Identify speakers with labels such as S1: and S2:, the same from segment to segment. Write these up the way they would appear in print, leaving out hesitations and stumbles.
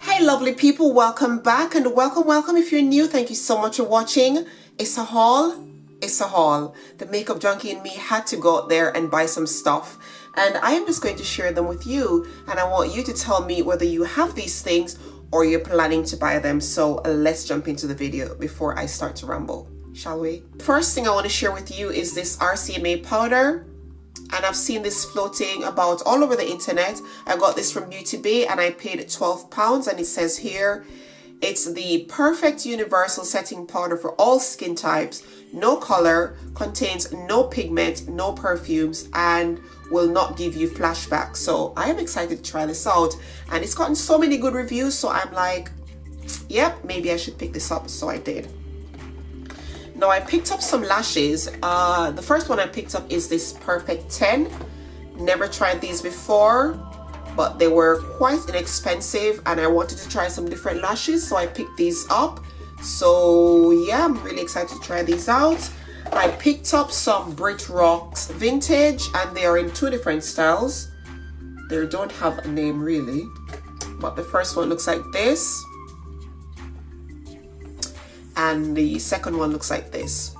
S1: Hey lovely people, welcome back and welcome if you're new. Thank you so much for watching. It's a haul. The makeup junkie in me had to go out there and buy some stuff, and I am just going to share them with you, and I want you to tell me whether you have these things or you're planning to buy them. So let's jump into the video before I start to ramble, shall we? First thing I want to share with you is this RCMA powder. And I've seen this floating about all over the internet. I got this from Beauty Bay and I paid £12, and it says here, it's the perfect universal setting powder for all skin types, no color, contains no pigment, no perfumes, and will not give you flashbacks. So I am excited to try this out, and it's gotten so many good reviews, so I'm like, yep, maybe I should pick this up. So I did. Now I picked up some lashes. The first one I picked up is this Perfect 10. Never tried these before, but they were quite inexpensive and I wanted to try some different lashes, so I picked these up. So yeah, I'm really excited to try these out. I picked up some Brit Rocks Vintage, and they are in two different styles. They don't have a name really, but the first one looks like this. And the second one looks like this.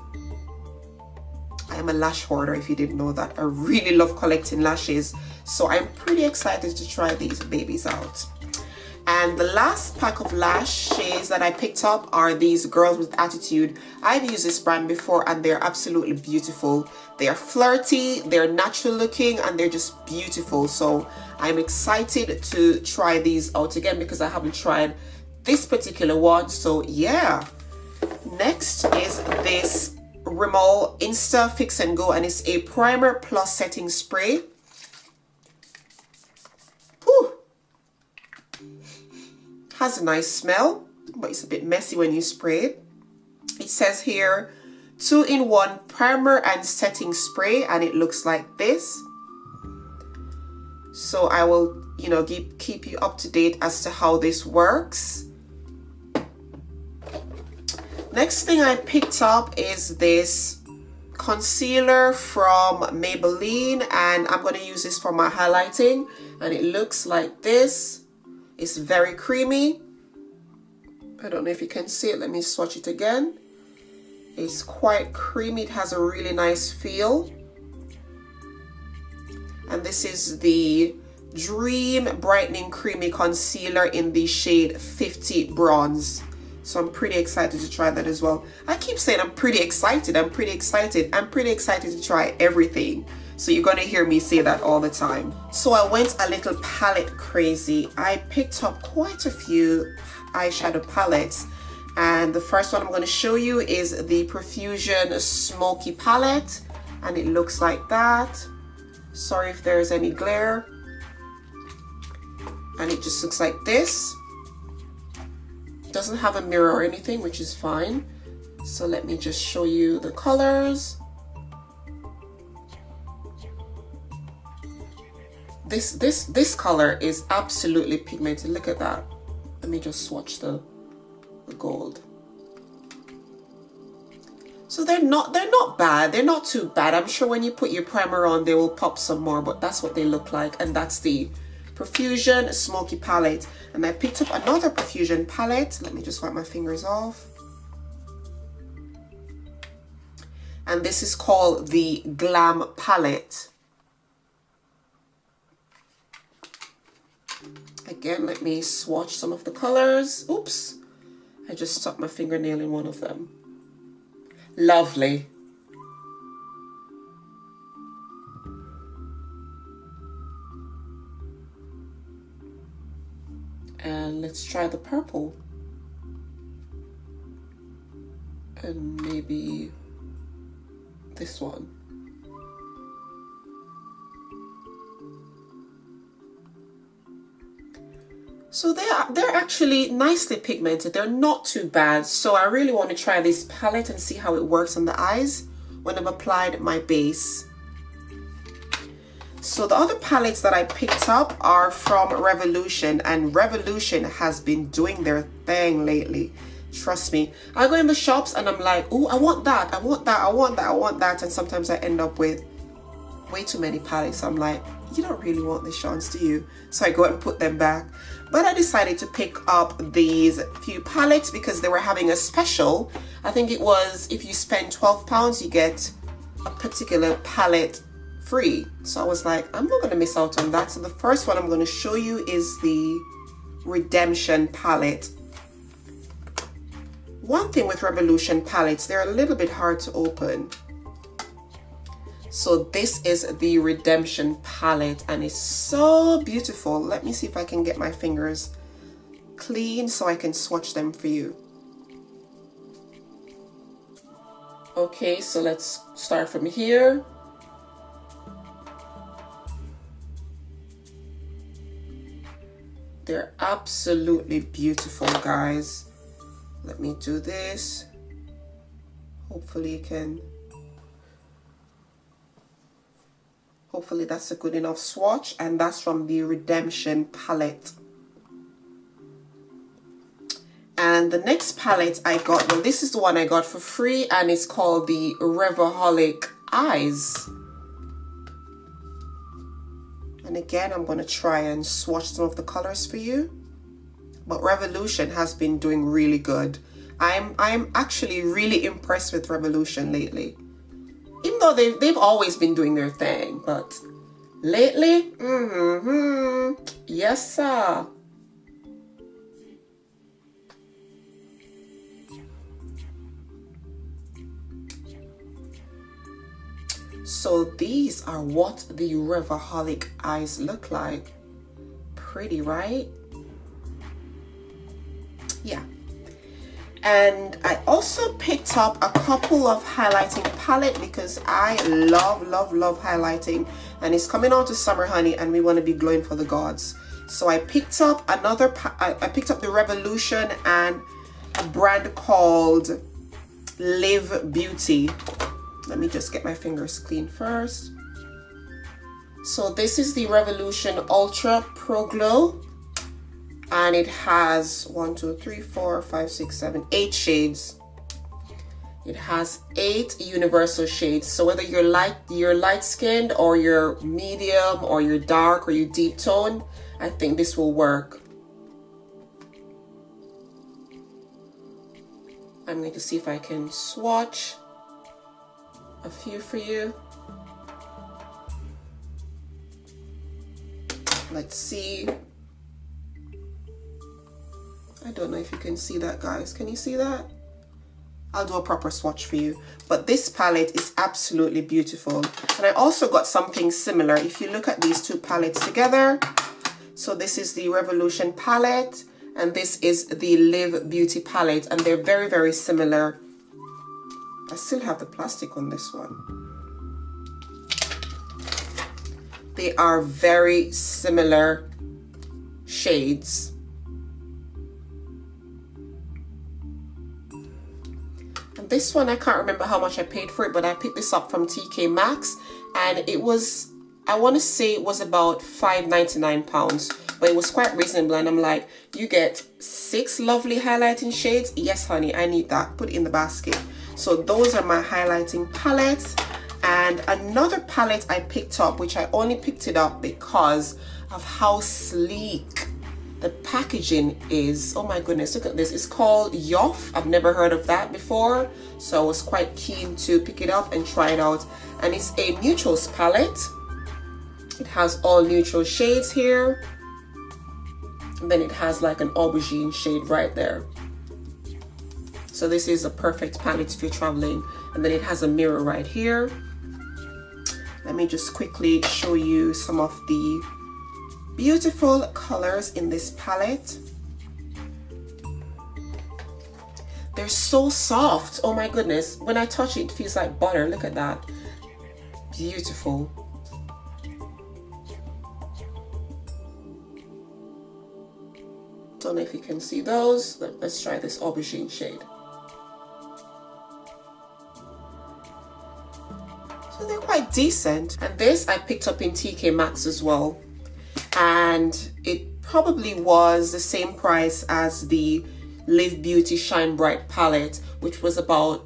S1: I am a lash hoarder, if you didn't know that. I really love collecting lashes, so I'm pretty excited to try these babies out. And the last pack of lashes that I picked up are these Girls with Attitude. I've used this brand before and they're absolutely beautiful. They are flirty, they're natural looking, and they're just beautiful. So I'm excited to try these out again because I haven't tried this particular one. So yeah. Next is this Rimmel Insta Fix and Go, and it's a primer plus setting spray. Whew. Has a nice smell, but it's a bit messy when you spray it. It says here 2-in-1 primer and setting spray, and it looks like this. So I will, keep you up to date as to how this works. Next thing I picked up is this concealer from Maybelline, and I'm going to use this for my highlighting, and it looks like this. It's very creamy. I don't know if you can see it. Let me swatch it again. It's quite creamy. It has a really nice feel. And this is the Dream Brightening Creamy Concealer in the shade 50 Bronze. So I'm pretty excited to try that as well. I keep saying I'm pretty excited to try everything. So you're gonna hear me say that all the time. So I went a little palette crazy. I picked up quite a few eyeshadow palettes. And the first one I'm gonna show you is the Profusion Smoky Palette. And it looks like that. Sorry if there's any glare. And it just looks like this. Doesn't have a mirror or anything, which is fine. So let me just show you the colors. This color is absolutely pigmented. Look at that. Let me just swatch the gold. So they're not bad. They're not too bad. I'm sure when you put your primer on, they will pop some more, but that's what they look like. And that's the Profusion Smoky Palette. And I picked up another Profusion palette. Let me just wipe my fingers off. And this is called the Glam Palette. Again, let me swatch some of the colors. Oops, I just stuck my fingernail in one of them. Lovely. And let's try the purple. And maybe this one. So they're actually nicely pigmented. They're not too bad. So I really want to try this palette and see how it works on the eyes when I've applied my base. So the other palettes that I picked up are from Revolution, and Revolution has been doing their thing lately. Trust me. I go in the shops and I'm like, oh, I want that, I want that, I want that, I want that. And sometimes I end up with way too many palettes. I'm like, you don't really want the Shaunz, do you? So I go and put them back. But I decided to pick up these few palettes because they were having a special. I think it was, if you spend £12, you get a particular palette free. So I was like, I'm not going to miss out on that. So the first one I'm going to show you is the Redemption palette. One thing with Revolution palettes, they're a little bit hard to open. So this is the Redemption palette and it's so beautiful. Let me see if I can get my fingers clean so I can swatch them for you. Okay, so let's start from here. They're absolutely beautiful, guys. Let me do this. Hopefully you can. Hopefully that's a good enough swatch, and that's from the Redemption palette. And the next palette I got, well, this is the one I got for free, and it's called the Revoholic Eyes. And again, I'm going to try and swatch some of the colors for you. But Revolution has been doing really good. I'm actually really impressed with Revolution lately. Even though they've always been doing their thing, but lately, yes sir. So these are what the Revoholic Eyes look like. Pretty, right? Yeah. And I also picked up a couple of highlighting palette because I love highlighting, and it's coming on to summer, honey, and we want to be glowing for the gods. So I picked up I picked up the Revolution and a brand called Live Beauty. Let me just get my fingers clean first. So this is the Revolution Ultra Pro Glow. And it has 1, 2, 3, 4, 5, 6, 7, 8 shades. It has 8 universal shades. So whether you're light skinned or you're medium or you're dark or you deep tone, I think this will work. I'm going to see if I can swatch a few for you. Let's see. I don't know if you can see that, guys. Can you see that? I'll do a proper swatch for you. But this palette is absolutely beautiful. And I also got something similar. If you look at these two palettes together. So this is the Revolution palette. And this is the Live Beauty palette. And they're very, very similar. I still have the plastic on this one. They are very similar shades. This one, I can't remember how much I paid for it, but I picked this up from TK Maxx, and it was, I want to say it was about £5.99, but it was quite reasonable. And I'm like, you get 6 lovely highlighting shades. Yes, honey, I need that. Put it in the basket. So those are my highlighting palettes. And another palette I picked up, which I only picked it up because of how sleek the packaging is. Oh my goodness, look at this. It's called Yoff. I've never heard of that before, so I was quite keen to pick it up and try it out. And it's a neutrals palette. It has all neutral shades here, and then it has like an aubergine shade right there. So this is a perfect palette if you're traveling. And then it has a mirror right here. Let me just quickly show you some of the beautiful colors in this palette. They're so soft. Oh my goodness. When I touch it, it feels like butter. Look at that. Beautiful. Don't know if you can see those. Let's try this aubergine shade. So they're quite decent. And this I picked up in TK Maxx as well. And it probably was the same price as the Live Beauty Shine Bright palette, which was about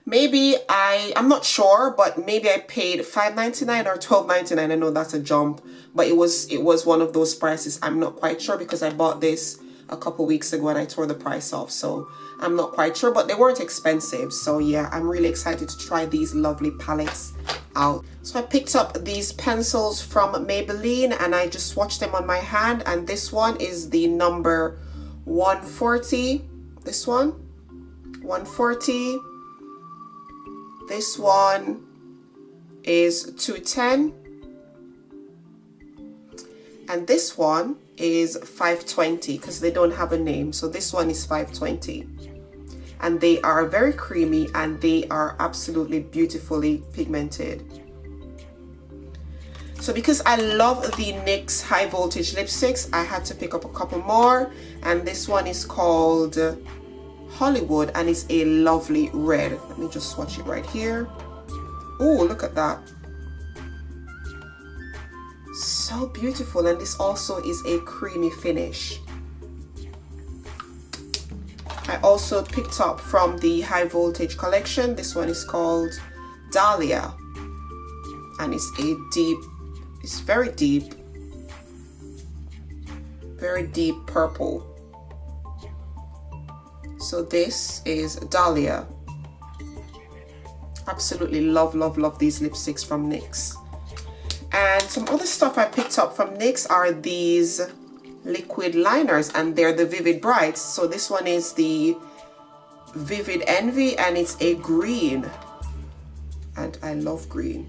S1: Maybe I'm not sure, but maybe I paid $5.99 or $12.99. I know that's a jump, but it was one of those prices. I'm not quite sure because I bought this a couple weeks ago and I tore the price off, so I'm not quite sure, but they weren't expensive. So yeah, I'm really excited to try these lovely palettes out. So I picked up these pencils from Maybelline and I just swatched them on my hand, and this one is the number 140. This one 140. This one is 210, and this one is 520 because they don't have a name. So this one is 520, and they are very creamy and they are absolutely beautifully pigmented. So because I love the NYX high voltage lipsticks, I had to pick up a couple more, and this one is called Hollywood and it's a lovely red. Let me just swatch it right here. Oh, look at that. So beautiful, and this also is a creamy finish. I also picked up from the high voltage collection. This one is called Dahlia and it's very deep purple. So this is Dahlia. Absolutely love these lipsticks from NYX. And some other stuff I picked up from NYX are these liquid liners, and they're the Vivid Brights. So this one is the Vivid Envy and it's a green, and I love green.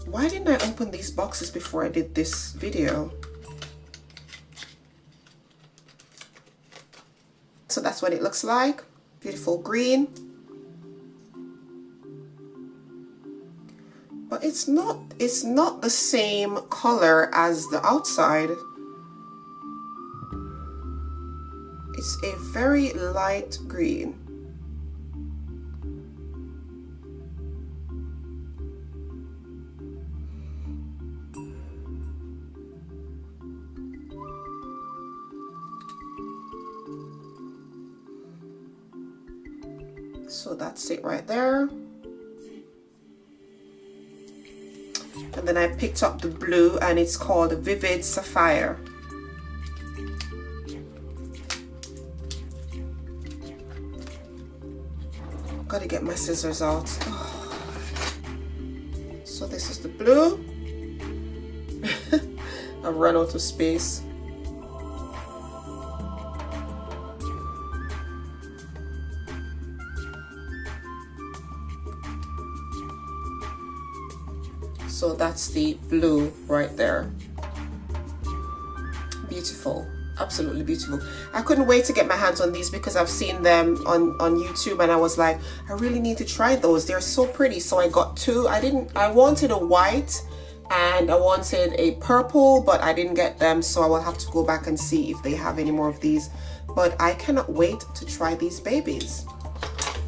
S1: Why didn't I open these boxes before I did this video? So that's what it looks like. Beautiful green. But it's not the same color as the outside. It's a very light green. So that's it right there. And then I picked up the blue and it's called Vivid Sapphire. Gotta get my scissors out. Oh. So this is the blue. I've run out of space. So that's the blue right there. Beautiful, absolutely beautiful. I couldn't wait to get my hands on these because I've seen them on YouTube and I was like, I really need to try those. They're so pretty. So I got two. I wanted a white and I wanted a purple, but I didn't get them. So I will have to go back and see if they have any more of these. But I cannot wait to try these babies.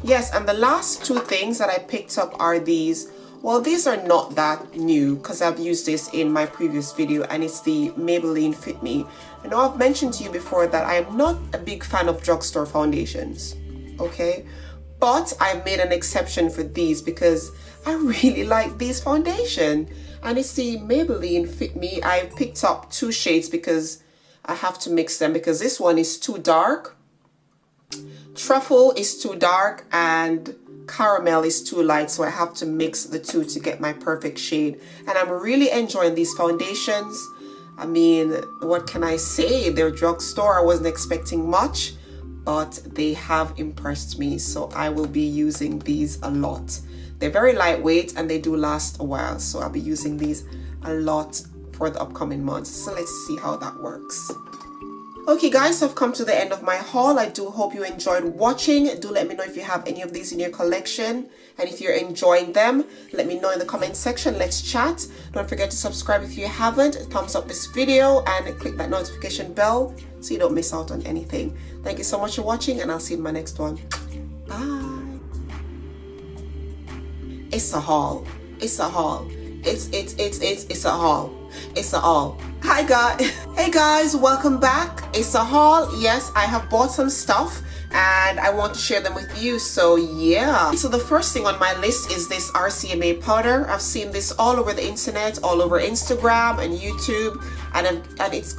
S1: Yes, and the last two things that I picked up are these. Well, these are not that new because I've used this in my previous video, and it's the Maybelline Fit Me. I know I've mentioned to you before that I am not a big fan of drugstore foundations, okay? But I made an exception for these because I really like this foundation. And it's the Maybelline Fit Me. I picked up two shades because I have to mix them because this one is too dark. Truffle is too dark and caramel is too light, so I have to mix the two to get my perfect shade. And I'm really enjoying these foundations. I mean, what can I say? They're drugstore. I wasn't expecting much, but they have impressed me, so I will be using these a lot. They're very lightweight and they do last a while, so I'll be using these a lot for the upcoming months. So let's see how that works. Okay guys, so I've come to the end of my haul. I do hope you enjoyed watching. Do let me know if you have any of these in your collection, and if you're enjoying them, let me know in the comment section. Let's chat. Don't forget to subscribe if you haven't. Thumbs up this video and click that notification bell so you don't miss out on anything. Thank you so much for watching, and I'll see you in my next one. Bye. It's a haul. It's a haul. It's a haul. It's a haul. Hi guys. Hey guys, welcome back. It's a haul. Yes, I have bought some stuff and I want to share them with you. So yeah. So the first thing on my list is this RCMA powder. I've seen this all over the internet, all over Instagram and YouTube, and it's